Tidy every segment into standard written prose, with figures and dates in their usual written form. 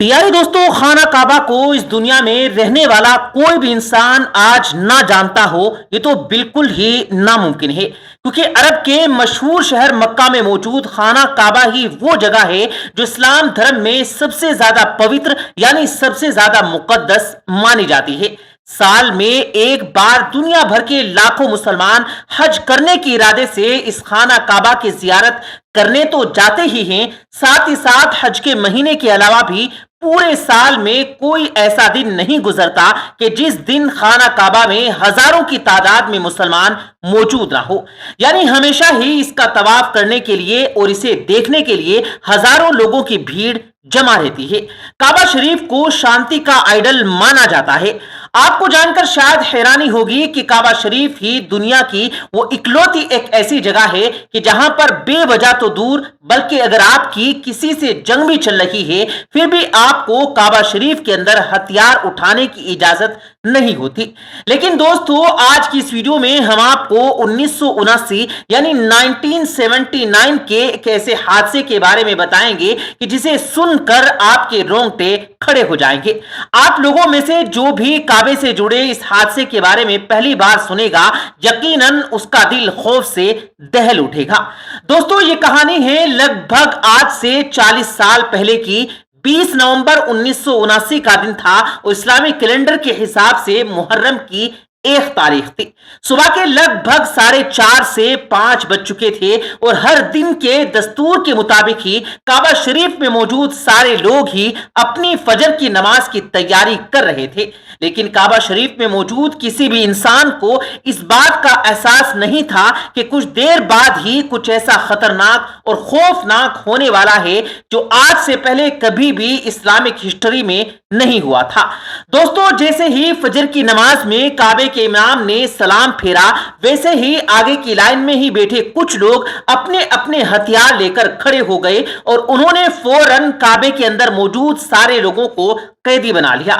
پیارے دوستوں، خانہ کعبہ کو اس دنیا میں رہنے والا کوئی بھی انسان آج نہ جانتا ہو یہ تو بالکل ہی ناممکن ہے، کیونکہ عرب کے مشہور شہر مکہ میں موجود خانہ کعبہ ہی وہ جگہ ہے جو اسلام دھرم میں سب سے زیادہ پوتر یعنی سب سے زیادہ مقدس مانی جاتی ہے۔ سال میں ایک بار دنیا بھر کے لاکھوں مسلمان حج کرنے کے ارادے سے اس خانہ کعبہ کی زیارت کرنے تو جاتے ہی ہیں، ساتھ ہی ساتھ حج کے مہینے کے علاوہ بھی پورے سال میں کوئی ایسا دن نہیں گزرتا کہ جس دن خانہ کعبہ میں ہزاروں کی تعداد میں مسلمان موجود نہ ہو، یعنی ہمیشہ ہی اس کا طواف کرنے کے لیے اور اسے دیکھنے کے لیے ہزاروں لوگوں کی بھیڑ جمع رہتی ہے۔ کعبہ شریف کو شانتی کا آئیڈل مانا جاتا ہے۔ آپ کو جان کر شاید حیرانی ہوگی کہ کعبہ شریف ہی دنیا کی وہ اکلوتی ایک ایسی جگہ ہے کہ جہاں پر بے وجہ تو دور بلکہ اگر آپ کی کسی سے جنگ بھی چل رہی ہے پھر بھی آپ کو کعبہ شریف کے اندر ہتھیار اٹھانے کی اجازت نہیں ہوتی۔ لیکن دوستو، آج کی اس ویڈیو میں ہم آپ کو 1979 یعنی 1979 کے ایک ایسے حادثے کے بارے میں بتائیں گے کہ جسے سن کر آپ کے رونگٹے کھڑے ہو جائیں گے۔ آپ لوگوں میں سے جو بھی کعبے سے جڑے اس حادثے کے بارے میں پہلی بار سنے گا یقیناً اس کا دل خوف سے دہل اٹھے گا۔ دوستو، یہ کہانی ہے لگ بھگ آج سے 40 سال پہلے کی۔ 20 نومبر 1979 کا دن تھا اور اسلامی کیلنڈر کے حساب سے محرم کی 1 تاریخ تھی۔ صبح کے لگ بھگ 4:30 سے 5 بج چکے تھے اور ہر دن کے دستور کے مطابق ہی کعبہ شریف میں موجود سارے لوگ ہی اپنی فجر کی نماز کی تیاری کر رہے تھے، لیکن کعبہ شریف میں موجود کسی بھی انسان کو اس بات کا احساس نہیں تھا کہ کچھ دیر بعد ہی کچھ ایسا خطرناک اور خوفناک ہونے والا ہے جو آج سے پہلے کبھی بھی اسلامک ہسٹری میں نہیں ہوا تھا۔ دوستو، جیسے ہی فجر کی نماز میں کعبے کے امام نے سلام پھیرا، ویسے ہی آگے کی لائن میں ہی بیٹھے کچھ لوگ اپنے اپنے ہتھیار لے کر کھڑے ہو گئے اور انہوں نے فوراً کعبے کے اندر موجود سارے لوگوں کو قیدی بنا لیا۔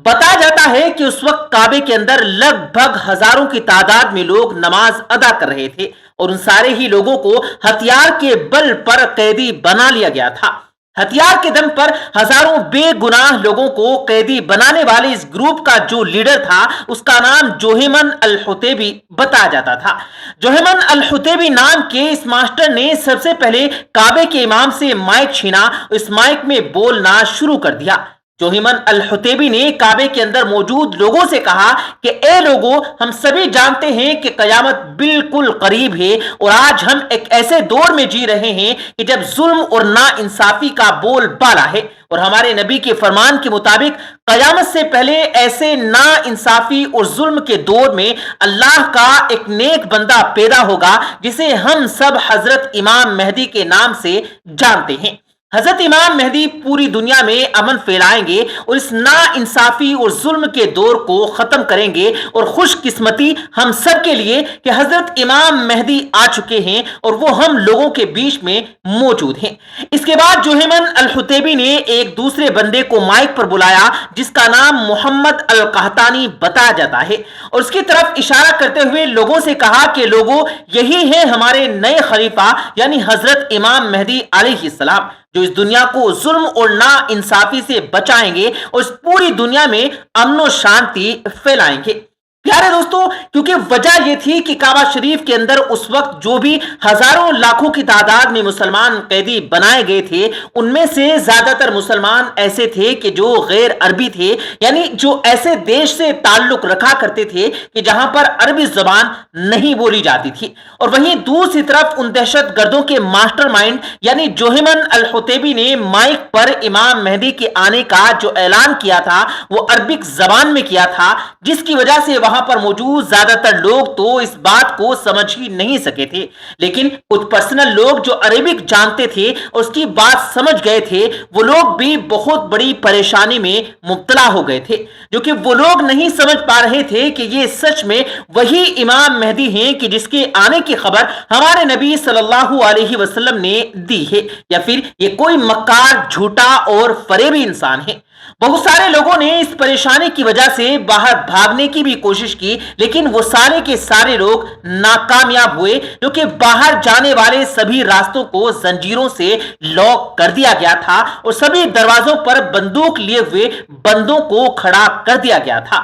بتایا جاتا ہے کہ اس وقت کعبے کے اندر لگ بھگ ہزاروں کی تعداد میں لوگ نماز ادا کر رہے تھے اور ان سارے ہی لوگوں کو ہتھیار کے بل پر قیدی بنا لیا گیا تھا۔ ہتھیار کے دم پر ہزاروں بے گناہ لوگوں کو قیدی بنانے والے اس گروپ کا جو لیڈر تھا اس کا نام جوہیمن الحطیبی بتایا جاتا تھا۔ جوہیمن الحطیبی نام کے اس ماسٹر نے سب سے پہلے کعبے کے امام سے مائک چھینا اور اس مائک میں بولنا شروع کر دیا۔ جوہیمن الحطیبی نے کعبے کے اندر موجود لوگوں سے کہا کہ اے لوگو، ہم سبھی جانتے ہیں کہ قیامت بالکل قریب ہے اور آج ہم ایک ایسے دور میں جی رہے ہیں کہ جب ظلم اور نا انصافی کا بول بالا ہے اور ہمارے نبی کے فرمان کے مطابق قیامت سے پہلے ایسے نا انصافی اور ظلم کے دور میں اللہ کا ایک نیک بندہ پیدا ہوگا جسے ہم سب حضرت امام مہدی کے نام سے جانتے ہیں۔ حضرت امام مہدی پوری دنیا میں امن پھیلائیں گے اور اس نا انصافی اور ظلم کے دور کو ختم کریں گے، اور خوش قسمتی ہم سب کے لیے کہ حضرت امام مہدی آ چکے ہیں اور وہ ہم لوگوں کے بیچ میں موجود ہیں۔ اس کے بعد جوہیمن الحطیبی نے ایک دوسرے بندے کو مائک پر بلایا جس کا نام محمد القحطانی بتایا جاتا ہے اور اس کی طرف اشارہ کرتے ہوئے لوگوں سے کہا کہ لوگوں، یہی ہے ہمارے نئے خلیفہ یعنی حضرت امام مہدی علیہ السلام، جو اس دنیا کو ظلم اور نا انصافی سے بچائیں گے اور اس پوری دنیا میں امن و شانتی پھیلائیں گے۔ پیارے دوستو، کیونکہ وجہ یہ تھی کہ کعبہ شریف کے اندر اس وقت جو بھی ہزاروں لاکھوں کی تعداد میں مسلمان قیدی بنائے گئے تھے ان میں سے زیادہ تر مسلمان ایسے تھے کہ جو غیر عربی تھے، یعنی جو ایسے دیش سے تعلق رکھا کرتے تھے کہ جہاں پر عربی زبان نہیں بولی جاتی تھی، اور وہیں دوسری طرف ان دہشت گردوں کے ماسٹر مائنڈ یعنی جوہیمن الحطیبی نے مائک پر امام مہدی کے آنے کا جو اعلان کیا تھا وہ عربک زبان میں کیا تھا، جس کی وجہ سے وہاں پر موجود زیادہ تر لوگ تو اس بات کو سمجھ ہی نہیں سکے تھے، لیکن کچھ پرسنل لوگ جو عربک جانتے تھے اور اس کی بات سمجھ گئے تھے وہ لوگ بھی بہت بڑی پریشانی میں مبتلا ہو گئے تھے، جو کہ وہ لوگ نہیں سمجھ پا رہے تھے کہ یہ سچ میں وہی امام مہدی ہیں کہ جس کے آنے کی خبر ہمارے نبی صلی اللہ علیہ وسلم نے دی ہے، یا پھر یہ کوئی مکار، جھوٹا اور فریبی انسان ہے۔ بہت سارے لوگوں نے اس پریشانی کی وجہ سے باہر بھاگنے کی بھی کوشش کی، لیکن وہ سارے کے سارے لوگ ناکامیاب ہوئے، کیونکہ باہر جانے والے سبھی راستوں کو زنجیروں سے لاک کر دیا گیا تھا اور سبھی دروازوں پر بندوق لیے ہوئے بندوں کو کھڑا کر دیا گیا تھا۔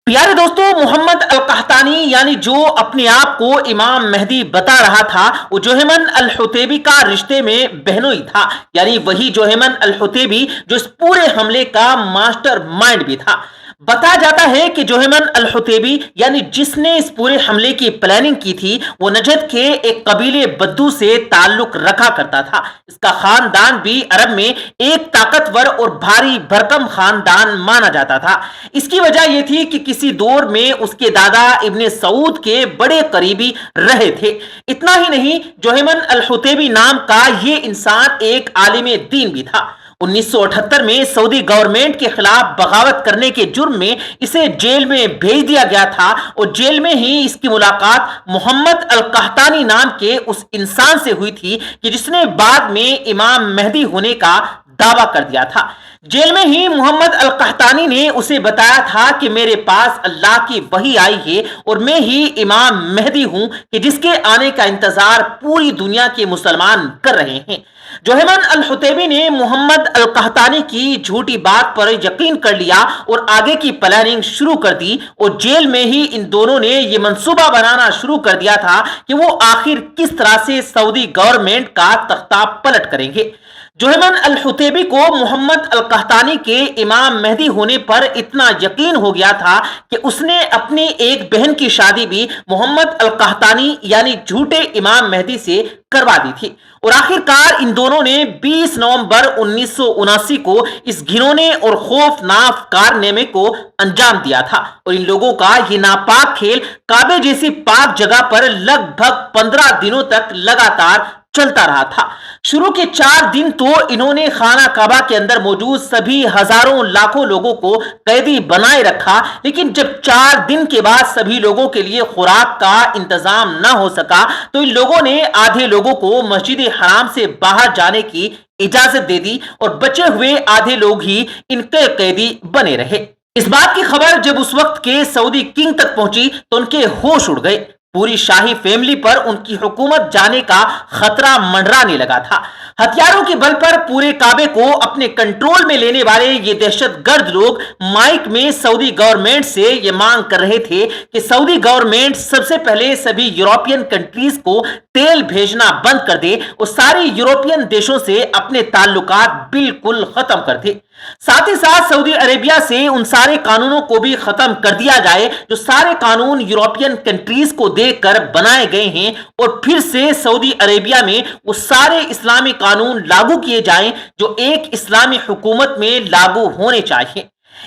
پیارے دوستو، محمد القحطانی یعنی جو اپنے آپ کو امام مہدی بتا رہا تھا، وہ جوہیمن الحطیبی کا رشتے میں بہنوئی تھا، یعنی وہی جوہیمن الحطیبی جو اس پورے حملے کا ماسٹر مائنڈ بھی تھا۔ بتایا جاتا ہے کہ جوہیمن الحطیبی یعنی جس نے اس پورے حملے کی پلاننگ کی تھی، وہ نجد کے ایک قبیلے بدو سے تعلق رکھا کرتا تھا۔ اس کا خاندان بھی عرب میں ایک طاقتور اور بھاری بھرکم خاندان مانا جاتا تھا۔ اس کی وجہ یہ تھی کہ کسی دور میں اس کے دادا ابن سعود کے بڑے قریبی رہے تھے۔ اتنا ہی نہیں، جوہیمن الحطیبی نام کا یہ انسان ایک عالم دین بھی تھا۔ 1978 میں سعودی گورنمنٹ کے خلاف بغاوت کرنے کے جرم میں اسے جیل میں بھیج دیا گیا تھا اور جیل میں ہی اس کی ملاقات محمد القحطانی نام کے اس انسان سے ہوئی تھی کہ جس نے بعد میں امام مہدی ہونے کا دعویٰ کر دیا تھا۔ جیل میں ہی محمد القحطانی نے اسے بتایا تھا کہ میرے پاس اللہ کی وحی آئی ہے اور میں ہی امام مہدی ہوں کہ جس کے آنے کا انتظار پوری دنیا کے مسلمان کر رہے ہیں۔ جوہیمن الحطیبی نے محمد القحطانی کی جھوٹی بات پر یقین کر لیا اور آگے کی پلاننگ شروع کر دی، اور جیل میں ہی ان دونوں نے یہ منصوبہ بنانا شروع کر دیا تھا کہ وہ آخر کس طرح سے سعودی گورنمنٹ کا تختہ پلٹ کریں گے۔ جوہیمن الحطیبی کو محمد القحطانی کے امام مہدی ہونے پر اتنا یقین ہو گیا تھا کہ اس نے اپنی ایک بہن کی شادی بھی محمد القحطانی یعنی جھوٹے امام مہدی سے کروا دی تھی، اور آخر کار ان دونوں نے 20 نومبر 1979 کو اس گھنونے اور خوفناک کارنامے کو انجام دیا تھا، اور ان لوگوں کا یہ ناپاک کھیل کعبے جیسی پاک جگہ پر لگ بھگ 15 دنوں تک لگاتار چلتا رہا تھا۔ شروع کے 4 دن تو انہوں نے خانہ کعبہ کے اندر موجود سبھی ہزاروں لاکھوں لوگوں کو قیدی بنائے رکھا، لیکن جب 4 دن کے بعد سبھی لوگوں کے لیے خوراک کا انتظام نہ ہو سکا تو ان لوگوں نے آدھے لوگوں کو مسجد حرام سے باہر جانے کی اجازت دے دی اور بچے ہوئے آدھے لوگ ہی ان کے قیدی بنے رہے۔ اس بات کی خبر جب اس وقت کے سعودی کنگ تک پہنچی تو ان کے ہوش اڑ گئے۔ پوری شاہی فیملی پر ان کی حکومت جانے کا خطرہ منڈرانے لگا تھا۔ ہتھیاروں کے بل پر پورے کعبے کو اپنے کنٹرول میں لینے والے یہ دہشت گرد لوگ مائک میں سعودی گورنمنٹ سے یہ مانگ کر رہے تھے کہ سعودی گورنمنٹ سب سے پہلے سبھی یورپین کنٹریز کو تیل بھیجنا بند کر دے اور ساری یورپین دیشوں سے اپنے تعلقات بالکل ختم کر دے۔ ساتھ ہی ساتھ سعودی عربیہ سے ان سارے قانونوں کو بھی ختم کر دیا جائے جو سارے قانون یورپین کنٹریز کو دیکھ کر بنائے گئے ہیں، اور پھر سے سعودی عربیہ میں وہ سارے اسلامی قانون لاگو کیے جائیں جو ایک اسلامی حکومت میں لاگو ہونے چاہیے۔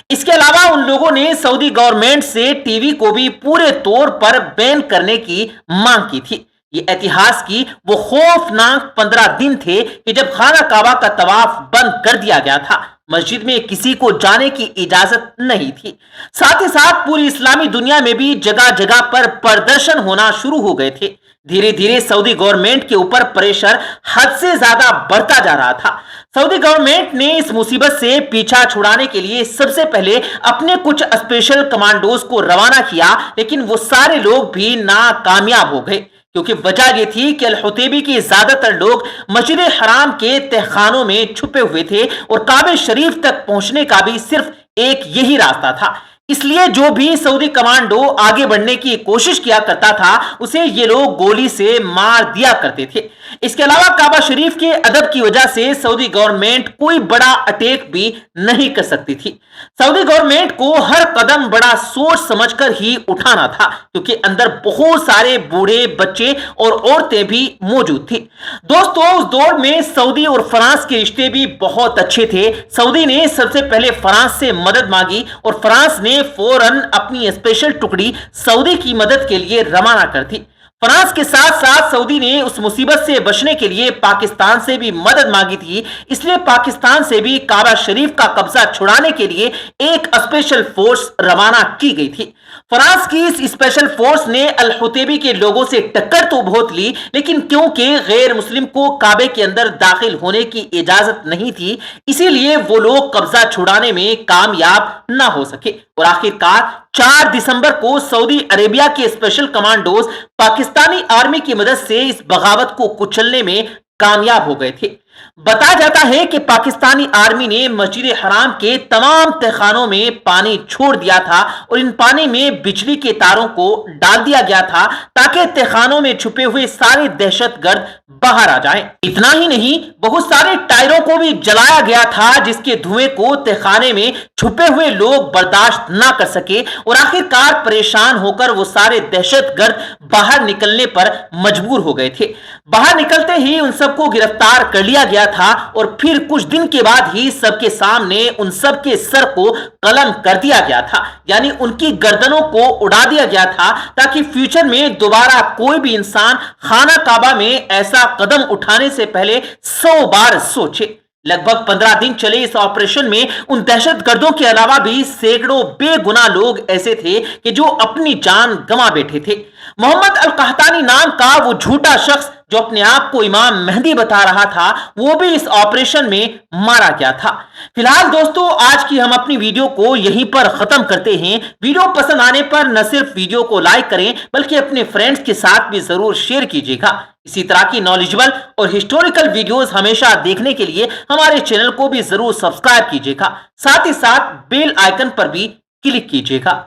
اس کے علاوہ ان لوگوں نے سعودی گورنمنٹ سے ٹی وی کو بھی پورے طور پر بین کرنے کی مانگ کی تھی۔ یہ اتہاس کی وہ خوفناک 15 دن تھے کہ جب خانہ کعبہ کا طواف بند کر دیا گیا تھا، مسجد میں کسی کو جانے کی اجازت نہیں تھی۔ ساتھ ہی ساتھ پوری اسلامی دنیا میں بھی جگہ جگہ پر پردرشن ہونا شروع ہو گئے تھے۔ دھیرے دھیرے سعودی گورنمنٹ کے اوپر پریشر حد سے زیادہ بڑھتا جا رہا تھا۔ سعودی گورنمنٹ نے اس مصیبت سے پیچھا چھڑانے کے لیے سب سے پہلے اپنے کچھ اسپیشل کمانڈوز کو روانہ کیا، لیکن وہ سارے لوگ بھی ناکامیاب ہو گئے، کیونکہ وجہ یہ تھی کہ الحطیبی کے زیادہ تر لوگ مسجد حرام کے تہخانوں میں چھپے ہوئے تھے اور کعبہ شریف تک پہنچنے کا بھی صرف ایک یہی راستہ تھا۔ اس لیے جو بھی سعودی کمانڈو آگے بڑھنے کی کوشش کیا کرتا تھا اسے یہ لوگ گولی سے مار دیا کرتے تھے۔ اس کے علاوہ کعبہ شریف کے ادب کی وجہ سے سعودی گورنمنٹ کوئی بڑا اٹیک بھی نہیں کر سکتی تھی۔ سعودی گورنمنٹ کو ہر قدم بڑا سوچ سمجھ کر ہی اٹھانا تھا، کیونکہ اندر بہت سارے بوڑھے، بچے اور عورتیں بھی موجود تھی۔ دوستو، اس دور میں سعودی اور فرانس کے رشتے بھی بہت اچھے تھے۔ سعودی نے سب سے پہلے فرانس سے مدد مانگی اور فرانس نے فوراً اپنی اسپیشل ٹکڑی سعودی کی مدد کے لیے روانہ کر دی۔ فرانس کے ساتھ ساتھ سعودی نے اس مصیبت سے بچنے کے لیے پاکستان سے بھی مدد مانگی تھی، اس لیے پاکستان سے بھی کعبہ شریف کا قبضہ چھڑانے کے لیے ایک اسپیشل فورس روانہ کی گئی تھی۔ فرانس کی اس اسپیشل فورس نے الحوتیبی کے لوگوں سے ٹکر تو بہت لی، لیکن کیونکہ غیر مسلم کو کعبے کے اندر داخل ہونے کی اجازت نہیں تھی، اسی لیے وہ لوگ قبضہ چھڑانے میں کامیاب نہ ہو سکے، اور آخر کار 4 دسمبر کو سعودی عربیہ کے اسپیشل کمانڈوز پاکستانی آرمی کی مدد سے اس بغاوت کو کچلنے میں کامیاب ہو گئے تھے۔ بتایا جاتا ہے کہ پاکستانی آرمی نے مسجد حرام کے تمام تہخانوں میں پانی چھوڑ دیا تھا، اور ان پانی میں بجلی کے تاروں کو ڈال دیا گیا تھا تاکہ تہخانوں میں چھپے ہوئے سارے دہشت گرد باہر آ جائیں۔ اتنا ہی نہیں، بہت سارے ٹائروں کو بھی جلایا گیا تھا جس کے دھوئیں کو تہخانے میں چھپے ہوئے لوگ برداشت نہ کر سکے، اور آخر کار پریشان ہو کر وہ سارے دہشت گرد باہر نکلنے پر مجبور ہو گئے تھے۔ باہر نکلتے ہی ان سب کو گرفتار کر لیا گیا تھا، اور پھر کچھ دن کے بعد ہی سب کے سامنے ان سب کے سر کو قلم کر دیا گیا تھا، یعنی ان کی گردنوں کو اڑا دیا گیا تھا، تاکہ فیوچر میں دوبارہ کوئی بھی انسان خانہ کعبہ میں ایسا قدم اٹھانے سے پہلے 100 بار سوچے۔ لگ بھگ 15 دن چلے اس آپریشن میں ان دہشت گردوں کے علاوہ بھی سینکڑوں بے گناہ لوگ ایسے تھے کہ جو اپنی جان گنوا بیٹھے تھے۔ محمد القحطانی نام کا وہ جھوٹا شخص جو اپنے آپ کو امام مہدی بتا رہا تھا، وہ بھی اس آپریشن میں مارا گیا تھا۔ فی الحال دوستو، آج کی ہم اپنی ویڈیو کو یہیں پر ختم کرتے ہیں۔ ویڈیو پسند آنے پر نہ صرف ویڈیو کو لائک کریں بلکہ اپنے فرینڈز کے ساتھ بھی ضرور شیئر کیجیے گا۔ اسی طرح کی نالجبل اور ہسٹوریکل ویڈیوز ہمیشہ دیکھنے کے لیے ہمارے چینل کو بھی ضرور سبسکرائب کیجیے گا، ساتھ ہی ساتھ بیل آئیکن پر بھی کلک کیجیے گا۔